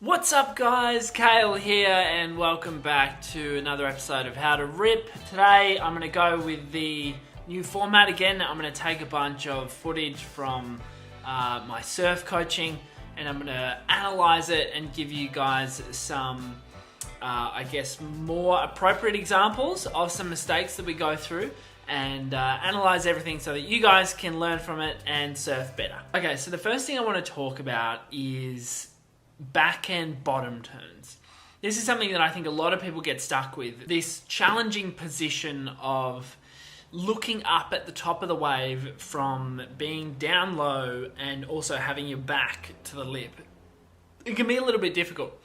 What's up guys, Kale here and welcome back to another episode of How to Rip. Today I'm going to go with the new format again. I'm going to take a bunch of footage from my surf coaching and I'm going to analyze it and give you guys some, more appropriate examples of some mistakes that we go through and analyze everything so that you guys can learn from it and surf better. Okay, so the first thing I want to talk about is back and bottom turns. This is something that I think a lot of people get stuck with. This challenging position of looking up at the top of the wave from being down low and also having your back to the lip. It can be a little bit difficult,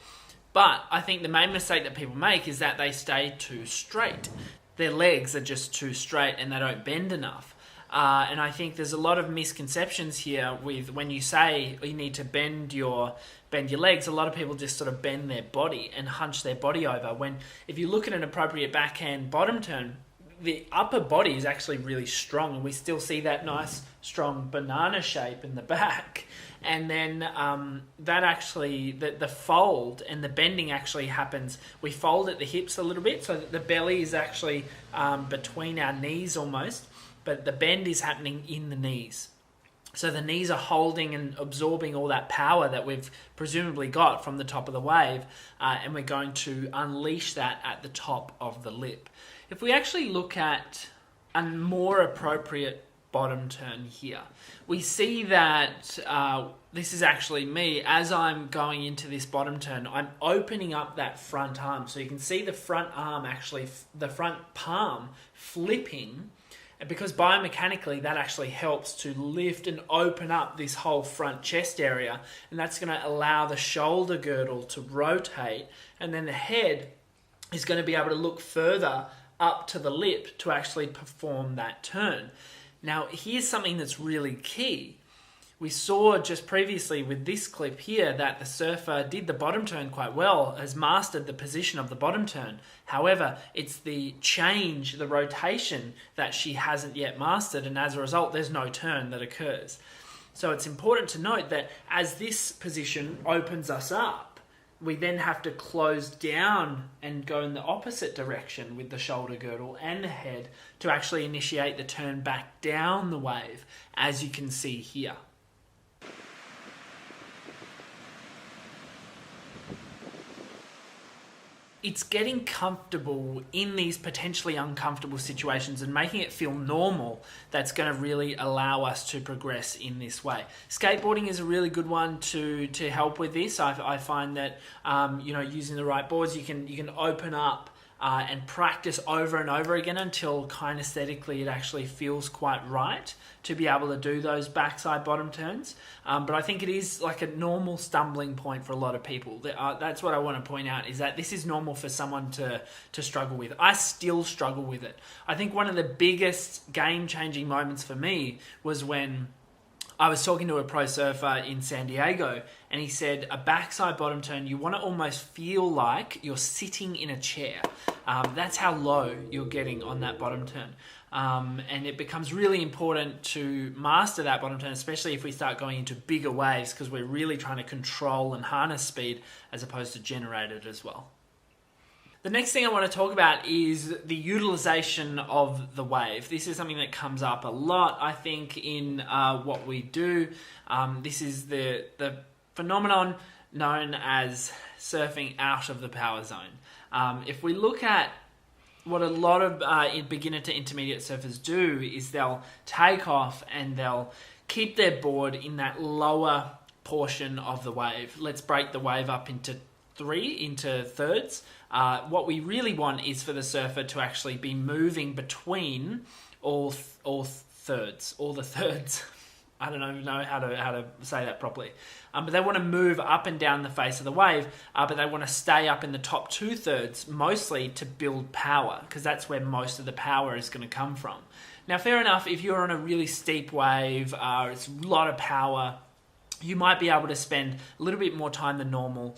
but I think the main mistake that people make is that they stay too straight. Their legs are just too straight and they don't bend enough. And I think there's a lot of misconceptions here with when you say you need to bend your legs. A lot of people just sort of bend their body and hunch their body over. When if you look at an appropriate backhand bottom turn, the upper body is actually really strong, and we still see that nice strong banana shape in the back. And then that actually, the fold and the bending actually happens. We fold at the hips a little bit so that the belly is actually between our knees almost, but the bend is happening in the knees. So the knees are holding and absorbing all that power that we've presumably got from the top of the wave, and we're going to unleash that at the top of the lip. If we actually look at a more appropriate bottom turn here, we see that this is actually me. As I'm going into this bottom turn, I'm opening up that front arm. So you can see the front arm actually, the front palm flipping, because biomechanically that actually helps to lift and open up this whole front chest area, and that's going to allow the shoulder girdle to rotate, and then the head is going to be able to look further up to the lip to actually perform that turn. Now here's something that's really key. We saw just previously with this clip here that the surfer did the bottom turn quite well, has mastered the position of the bottom turn. However, it's the change, the rotation that she hasn't yet mastered, and as a result, there's no turn that occurs. So it's important to note that as this position opens us up, we then have to close down and go in the opposite direction with the shoulder girdle and the head to actually initiate the turn back down the wave, as you can see here. It's getting comfortable in these potentially uncomfortable situations and making it feel normal that's going to really allow us to progress in this way. Skateboarding is a really good one to help with this. I find that using the right boards, you can open up and practice over and over again until kinesthetically it actually feels quite right to be able to do those backside bottom turns. But I think it is like a normal stumbling point for a lot of people. That's what I want to point out, is that this is normal for someone to struggle with. I still struggle with it. I think one of the biggest game-changing moments for me was when I was talking to a pro surfer in San Diego, and he said a backside bottom turn, you want to almost feel like you're sitting in a chair. That's how low you're getting on that bottom turn. And it becomes really important to master that bottom turn, especially if we start going into bigger waves, because we're really trying to control and harness speed as opposed to generate it as well. The next thing I want to talk about is the utilization of the wave. This is something that comes up a lot, I think, in what we do. This is the phenomenon known as surfing out of the power zone. If we look at what a lot of beginner to intermediate surfers do, is they'll take off and they'll keep their board in that lower portion of the wave. Let's break the wave up into thirds. What we really want is for the surfer to actually be moving between all the thirds. I don't even know how to say that properly. But they want to move up and down the face of the wave, but they want to stay up in the top 2/3 mostly to build power, because that's where most of the power is going to come from. Now, fair enough, if you're on a really steep wave, it's a lot of power, you might be able to spend a little bit more time than normal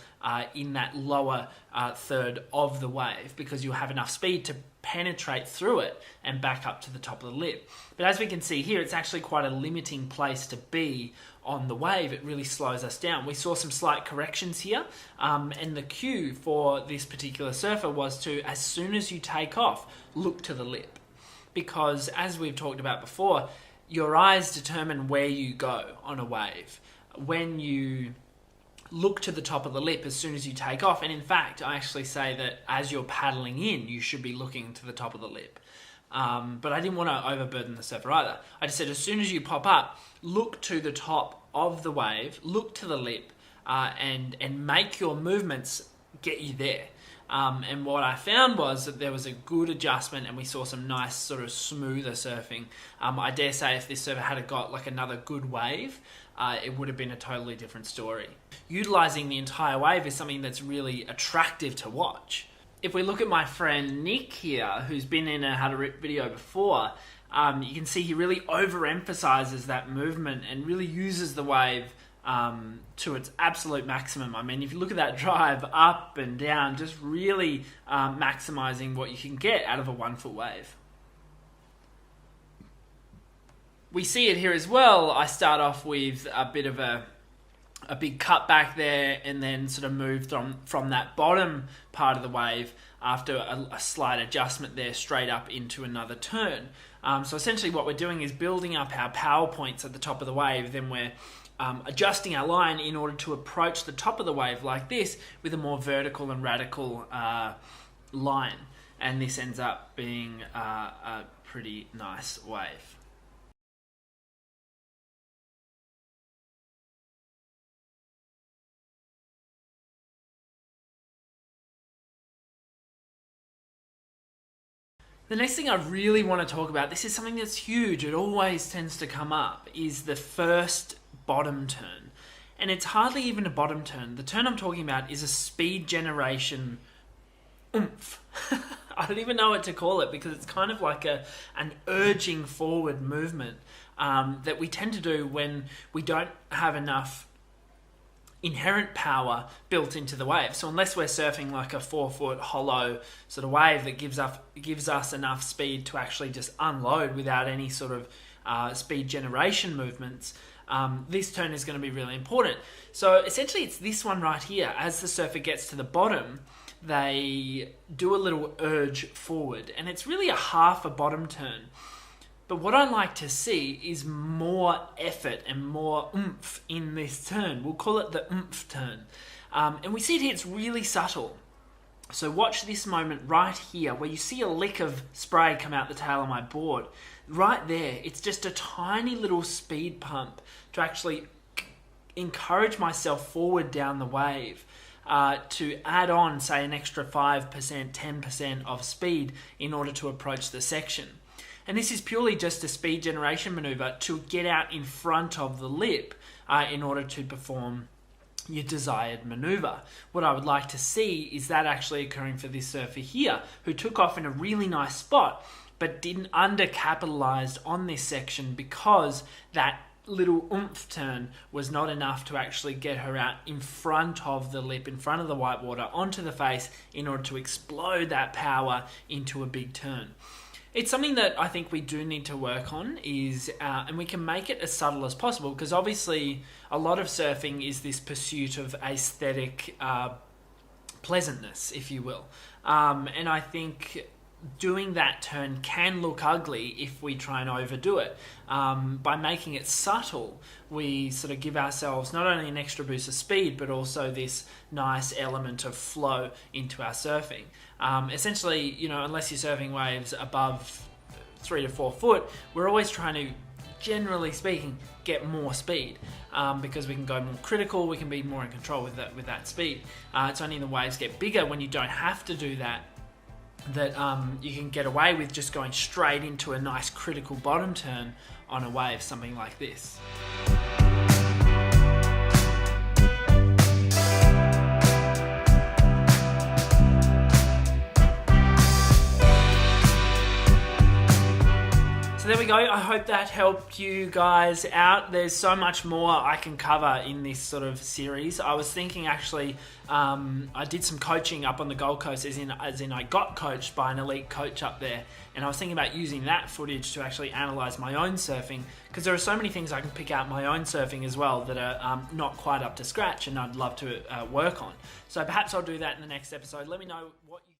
in that lower third of the wave, because you'll have enough speed to penetrate through it and back up to the top of the lip. But as we can see here, it's actually quite a limiting place to be on the wave. It really slows us down. We saw some slight corrections here, and the cue for this particular surfer was to, as soon as you take off, look to the lip. Because as we've talked about before, your eyes determine where you go on a wave. When you look to the top of the lip as soon as you take off, and in fact, I actually say that as you're paddling in, you should be looking to the top of the lip. But I didn't want to overburden the surfer either. I just said as soon as you pop up, look to the top of the wave, look to the lip, and make your movements get you there. And what I found was that there was a good adjustment, and we saw some nice sort of smoother surfing. I dare say if this surfer had got like another good wave, it would have been a totally different story. Utilizing the entire wave is something that's really attractive to watch. If we look at my friend Nick here, who's been in a How to Rip video before, you can see he really overemphasizes that movement and really uses the wave to its absolute maximum. I mean, if you look at that drive up and down, just really maximizing what you can get out of a 1 foot wave. We see it here as well. I start off with a bit of a big cut back there, and then sort of moved from that bottom part of the wave after a slight adjustment there straight up into another turn. So essentially what we're doing is building up our power points at the top of the wave, then we're adjusting our line in order to approach the top of the wave like this with a more vertical and radical line. And this ends up being a pretty nice wave. The next thing I really want to talk about, this is something that's huge, it always tends to come up, is the first bottom turn. And it's hardly even a bottom turn. The turn I'm talking about is a speed generation oomph. I don't even know what to call it, because it's kind of like an urging forward movement that we tend to do when we don't have enough inherent power built into the wave. So unless we're surfing like a 4 foot hollow sort of wave that gives us enough speed to actually just unload without any sort of speed generation movements, this turn is going to be really important. So essentially it's this one right here. As the surfer gets to the bottom, they do a little urge forward, and it's really a half a bottom turn. But what I like to see is more effort and more oomph in this turn. We'll call it the oomph turn. And we see it here, it's really subtle. So watch this moment right here where you see a lick of spray come out the tail of my board. Right there, it's just a tiny little speed pump to actually encourage myself forward down the wave. To add on, say, an extra 5%, 10% of speed in order to approach the section. And this is purely just a speed generation maneuver to get out in front of the lip in order to perform your desired maneuver. What I would like to see is that actually occurring for this surfer here, who took off in a really nice spot, but didn't undercapitalize on this section because that little oomph turn was not enough to actually get her out in front of the lip, in front of the white water, onto the face in order to explode that power into a big turn. It's something that I think we do need to work on, and we can make it as subtle as possible, because obviously a lot of surfing is this pursuit of aesthetic pleasantness, if you will. And I think doing that turn can look ugly if we try and overdo it. By making it subtle, we sort of give ourselves not only an extra boost of speed, but also this nice element of flow into our surfing. Essentially, unless you're surfing waves above 3 to 4 foot, we're always trying to, generally speaking, get more speed because we can go more critical, we can be more in control with that speed. It's only the waves get bigger when you don't have to do that you can get away with just going straight into a nice critical bottom turn on a wave, something like this. So there we you go. I hope that helped you guys out. There's so much more I can cover in this sort of series. I was thinking actually, I did some coaching up on the Gold Coast, as in I got coached by an elite coach up there, and I was thinking about using that footage to actually analyze my own surfing, because there are so many things I can pick out my own surfing as well that are not quite up to scratch, and I'd love to work on. So perhaps I'll do that in the next episode. Let me know what you